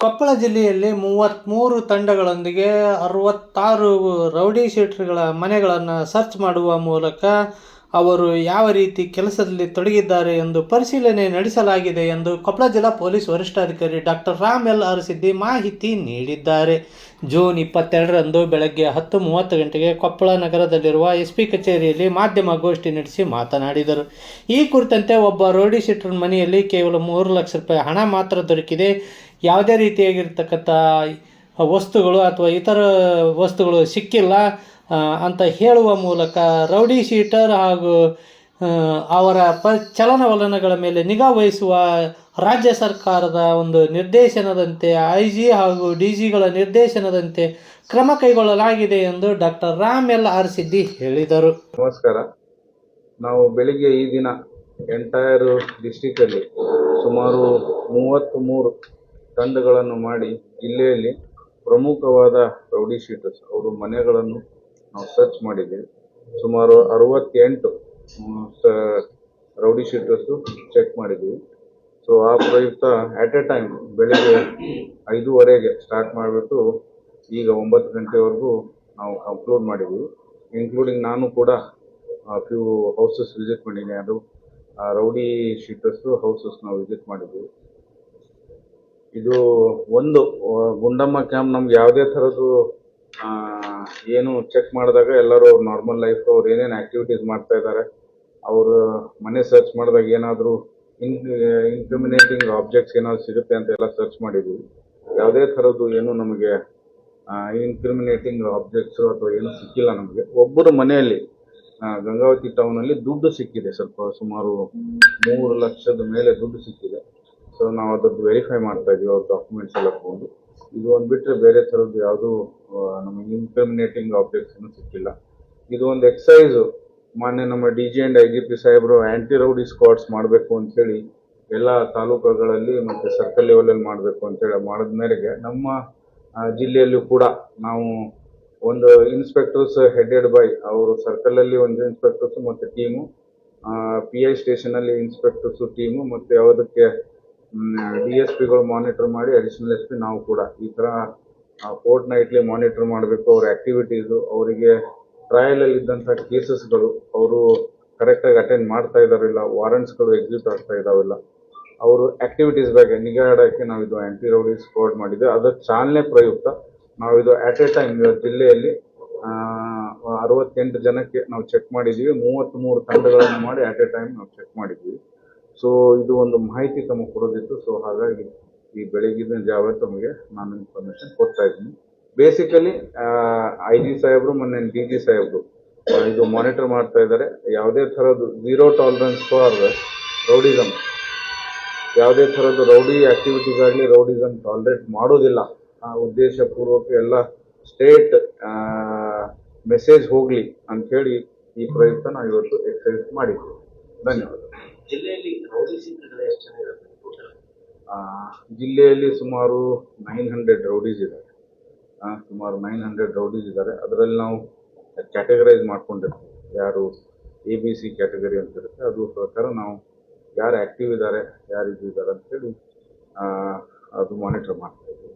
ಕೊಪ್ಪಳ ಜಿಲ್ಲೆಯಲ್ಲಿ 33 ತಂಡಗಳೊಂದಿಗೆ 66 ರೌಡಿ ಶೀಟರ್‌ಗಳ ಮನೆಗಳನ್ನು ಸರ್ಚ್ ಮಾಡುವ ಮೂಲಕ ಅವರು ಯಾವ ರೀತಿ ಕೆಲಸದಲ್ಲಿ ತೊಡಗಿದ್ದಾರೆ ಎಂದು ಪರಿಶೀಲನೆ ನಡೆಸಲಾಗಿದೆ ಎಂದು ಕೊಪ್ಪಳ ಜಿಲ್ಲಾ ಪೊಲೀಸ್ ವರಿಷ್ಠಾಧಿಕಾರಿ ಡಾಕ್ಟರ್ ರಾಮ್ ಎಲ್ ಅರಸಿದ್ದಿ ಮಾಹಿತಿ ನೀಡಿದ್ದಾರೆ. ಜೂನ್ 22ರಂದು ಬೆಳಗ್ಗೆ 10:30 ಗಂಟೆಗೆ ಕೊಪ್ಪಳ ನಗರದಲ್ಲಿರುವ ಎಸ್ಪಿ ಕಚೇರಿಯಲ್ಲಿ ಮಾಧ್ಯಮಗೋಷ್ಠಿ ನಡೆಸಿ ಮಾತನಾಡಿದರು. ಈ ಕುರಿತಂತೆ ಒಬ್ಬ ರೌಡಿ ಶೀಟರ್ ಮನೆಯಲ್ಲಿ ಕೇವಲ 3 ಲಕ್ಷ ರೂಪಾಯಿ ಹಣ ಮಾತ್ರ ದೊರಕಿದೆ. ಯಾವುದೇ ರೀತಿಯಾಗಿರ್ತಕ್ಕಂಥ ವಸ್ತುಗಳು ಅಥವಾ ಇತರ ವಸ್ತುಗಳು ಸಿಕ್ಕಿಲ್ಲ ಅಂತ ಹೇಳುವ ಮೂಲಕ ರೌಡಿ ಶೀಟರ್ ಹಾಗೂ ಅವರ ಚಲನವಲನಗಳ ಮೇಲೆ ನಿಗಾ ವಹಿಸುವ ರಾಜ್ಯ ಸರ್ಕಾರದ ಒಂದು ನಿರ್ದೇಶನದಂತೆ IG ಹಾಗೂ DGಗಳ ನಿರ್ದೇಶನದಂತೆ ಕ್ರಮ ಕೈಗೊಳ್ಳಲಾಗಿದೆ ಎಂದು ಡಾಕ್ಟರ್ ರಾಮ್ ಎಲ್ ಅರಸಿದ್ದಿ ಹೇಳಿದರು. ನಮಸ್ಕಾರ. ನಾವು ಬೆಳಿಗ್ಗೆ ಈ ದಿನ ಎಂಟೈರ್ ಡಿಸ್ಟಿಕಲ್ಲಿ ಸುಮಾರು 33 ತಂಡಗಳನ್ನು ಮಾಡಿ ಜಿಲ್ಲೆಯಲ್ಲಿ ಪ್ರಮುಖವಾದ ರೌಡಿ ಶೀಟರ್ಸ್ ಅವರ ಮನೆಗಳನ್ನು ನಾವು ಸರ್ಚ್ ಮಾಡಿದ್ದೀವಿ. ಸುಮಾರು 68 ರೌಡಿ ಶೀಟರ್ಸು ಚೆಕ್ ಮಾಡಿದ್ದೀವಿ. ಸೊ ಆ ಪ್ರಯುಕ್ತ ಆಟ್ ಎ ಟೈಮ್ ಬೆಳಿಗ್ಗೆ 5:30ಗೆ ಸ್ಟಾರ್ಟ್ ಮಾಡಿಬಿಟ್ಟು ಈಗ 9 ಗಂಟೆವರೆಗೂ ನಾವು ಕಂಕ್ಲೂಡ್ ಮಾಡಿದ್ದೀವಿ. ಇನ್ಕ್ಲೂಡಿಂಗ್ ನಾನು ಕೂಡ ಫ್ಯೂ ಹೌಸಸ್ ವಿಸಿಟ್ ಮಾಡಿದ್ದೀನಿ. ಅದು ರೌಡಿ ಶೀಟರ್ಸು ಹೌಸಸ್ ನಾವು ವಿಸಿಟ್ ಮಾಡಿದ್ದೀವಿ. ಇದು ಒಂದು ಗುಂಡಮ್ಮ ಕ್ಯಾಂಪ್ ನಮ್ಗೆ ಯಾವುದೇ ಥರದ್ದು ಏನು ಚೆಕ್ ಮಾಡಿದಾಗ ಎಲ್ಲರೂ ಅವ್ರ ನಾರ್ಮಲ್ ಲೈಫ್ ಅವ್ರು ಏನೇನು ಆ್ಯಕ್ಟಿವಿಟೀಸ್ ಮಾಡ್ತಾ ಇದ್ದಾರೆ, ಅವರು ಮನೆ ಸರ್ಚ್ ಮಾಡಿದಾಗ ಏನಾದರೂ ಇನ್ಕ್ರಿಮಿನೇಟಿಂಗ್ ಆಬ್ಜೆಕ್ಟ್ಸ್ ಏನಾದ್ರು ಸಿಗುತ್ತೆ ಅಂತ ಎಲ್ಲ ಸರ್ಚ್ ಮಾಡಿದ್ದೀವಿ. ಯಾವುದೇ ಥರದ್ದು ಏನು ನಮಗೆ ಇನ್ಕ್ರಿಮಿನೇಟಿಂಗ್ ಆಬ್ಜೆಕ್ಟ್ಸು ಅಥವಾ ಏನೂ ಸಿಕ್ಕಿಲ್ಲ ನಮಗೆ. ಒಬ್ಬರು ಮನೆಯಲ್ಲಿ ಗಂಗಾವತಿ ಟೌನಲ್ಲಿ ದುಡ್ಡು ಸಿಕ್ಕಿದೆ, ಸ್ವಲ್ಪ ಸುಮಾರು 3 ಲಕ್ಷದ ಮೇಲೆ ದುಡ್ಡು ಸಿಕ್ಕಿದೆ. ಸೊ ನಾವು ಅದನ್ನು ವೆರಿಫೈ ಮಾಡ್ತಾ ಇದ್ದೀವಿ, ಅವ್ರ ಡಾಕ್ಯುಮೆಂಟ್ಸ್ ಎಲ್ಲ ತಗೊಂಡು. ಇದು ಒಂದು ಬಿಟ್ಟರೆ ಬೇರೆ ಥರದ್ದು ಯಾವುದೂ ನಮಗೆ ಇನ್ಕ್ರಿಮಿನೇಟಿಂಗ್ ಆಬ್ಜೆಕ್ಟ್ಸ್ ಏನೂ ಸಿಕ್ಕಿಲ್ಲ. ಇದು ಒಂದು ಎಕ್ಸೈಸು ಮಾನ್ಯ ನಮ್ಮ DG ಆ್ಯಂಡ್ IGP ಸಾಹೇಬರು ಆ್ಯಂಟಿ ರೌಡಿ ಸ್ಕ್ವಾಡ್ಸ್ ಮಾಡಬೇಕು ಅಂಥೇಳಿ ಎಲ್ಲ ತಾಲೂಕುಗಳಲ್ಲಿ ಮತ್ತು ಸರ್ಕಲ್ ಲೆವೆಲಲ್ಲಿ ಮಾಡಬೇಕು ಅಂತೇಳಿ ಮಾಡಿದ ಮೇರೆಗೆ ನಮ್ಮ ಜಿಲ್ಲೆಯಲ್ಲೂ ಕೂಡ ನಾವು ಒಂದು ಇನ್ಸ್ಪೆಕ್ಟರ್ಸ್ ಹೆಡೆಡ್ ಬೈ ಅವರು ಸರ್ಕಲಲ್ಲಿ ಒಂದು ಇನ್ಸ್ಪೆಕ್ಟರ್ಸು ಮತ್ತು ಟೀಮು, PI ಸ್ಟೇಷನಲ್ಲಿ ಇನ್ಸ್ಪೆಕ್ಟರ್ಸು ಟೀಮು ಮತ್ತು ಯಾವುದಕ್ಕೆ DSPಗಳು ಮಾನಿಟರ್ ಮಾಡಿ ಅಡಿಷನಲ್ SP ನಾವು ಕೂಡ ಈ ಥರ ಫೋರ್ಟ್ ನೈಟ್ಲಿ ಮಾನಿಟರ್ ಮಾಡಬೇಕು. ಅವ್ರ ಆ್ಯಕ್ಟಿವಿಟೀಸು, ಅವರಿಗೆ ಟ್ರಯಲಲ್ಲಿ ಇದ್ದಂಥ ಕೇಸಸ್ಗಳು ಅವರು ಕರೆಕ್ಟಾಗಿ ಅಟೆಂಡ್ ಮಾಡ್ತಾ ಇದ್ದಾರಿಲ್ಲ, ವಾರೆಂಟ್ಸ್ಗಳು ಎಕ್ಸಿಕ್ಯೂಟ್ ಆಗ್ತಾ ಇದ್ದಾವಿಲ್ಲ, ಅವರು ಆ್ಯಕ್ಟಿವಿಟೀಸ್ ಬಗ್ಗೆ ನಿಗಾ ಇಡೋಕ್ಕೆ ನಾವು ಇದು ಆ್ಯಂಟಿ ರೌಡಿ ಸ್ಕ್ವಾಡ್ ಮಾಡಿದ್ದೆ. ಅದರ ಚಾಲನೆ ಪ್ರಯುಕ್ತ ನಾವು ಇದು ಆಟ್ ಎ ಟೈಮ್ ಜಿಲ್ಲೆಯಲ್ಲಿ 68 ಜನಕ್ಕೆ ನಾವು ಚೆಕ್ ಮಾಡಿದ್ದೀವಿ. 33 ತಂಡಗಳನ್ನು ಮಾಡಿ ಆಟ್ ಎ ಟೈಮ್ ನಾವು ಚೆಕ್ ಮಾಡಿದ್ದೀವಿ. ಸೊ ಇದು ಒಂದು ಮಾಹಿತಿ ತಮಗೆ ಕೊಡೋದಿತ್ತು. ಸೊ ಹಾಗಾಗಿ ಈ ಬೆಳಗಿನ ಜಾವ ತಮಗೆ ನಾನು ಇನ್ಫಾರ್ಮೇಷನ್ ಕೊಡ್ತಾ ಇದ್ದೀನಿ. ಬೇಸಿಕಲಿ IG ಸಾಹೇಬರು ಮೊನ್ನೆ DG ಸಾಹೇಬರು ಇದು ಮಾನಿಟರ್ ಮಾಡ್ತಾ ಇದ್ದಾರೆ. ಯಾವುದೇ ಥರದ್ದು 0 ಟಾಲರೆನ್ಸ್ ಫಾರ್ ರೌಡಿಸಮ್, ಯಾವುದೇ ಥರದ್ದು ರೌಡಿ ಆ್ಯಕ್ಟಿವಿಟೀಸಾಗಲಿ ರೌಡಿಸಮ್ ಟಾಲರೇಟ್ ಮಾಡೋದಿಲ್ಲ ಉದ್ದೇಶಪೂರ್ವಕ ಎಲ್ಲ ಸ್ಟೇಟ್ ಮೆಸೇಜ್ ಹೋಗಲಿ ಅಂಥೇಳಿ ಈ ಪ್ರಯುಕ್ತ ನಾವು ಇವತ್ತು ಎಕ್ಸೈಸ್ ಮಾಡಿದ್ದೀವಿ. ಧನ್ಯವಾದ. ಜಿಲ್ಲೆಯಲ್ಲಿ ರೌಡಿ ಶೀಟರ್ಗಳು ಎಷ್ಟು ಜನ ಇರುತ್ತೆ ಟೋಟಲ್? ಜಿಲ್ಲೆಯಲ್ಲಿ ಸುಮಾರು 900 ರೌಡೀಸ್ ಇದ್ದಾರೆ. ಸುಮಾರು 900 ರೌಡೀಸ್ ಇದ್ದಾರೆ. ಅದರಲ್ಲಿ ನಾವು ಕ್ಯಾಟಗರೈಸ್ ಮಾಡ್ಕೊಂಡಿರ್ತೀವಿ. ಯಾರು ABC ಕ್ಯಾಟಗರಿ ಅಂತ ಇರುತ್ತೆ, ಅದು ಪ್ರಕಾರ ನಾವು ಯಾರು ಆ್ಯಕ್ಟಿವ್ ಇದ್ದಾರೆ, ಯಾರು ಇದ್ದಾರೆ ಅಂತೇಳಿ ಅದು ಮಾನಿಟರ್ ಮಾಡ್ತಾ ಇದ್ದೀವಿ.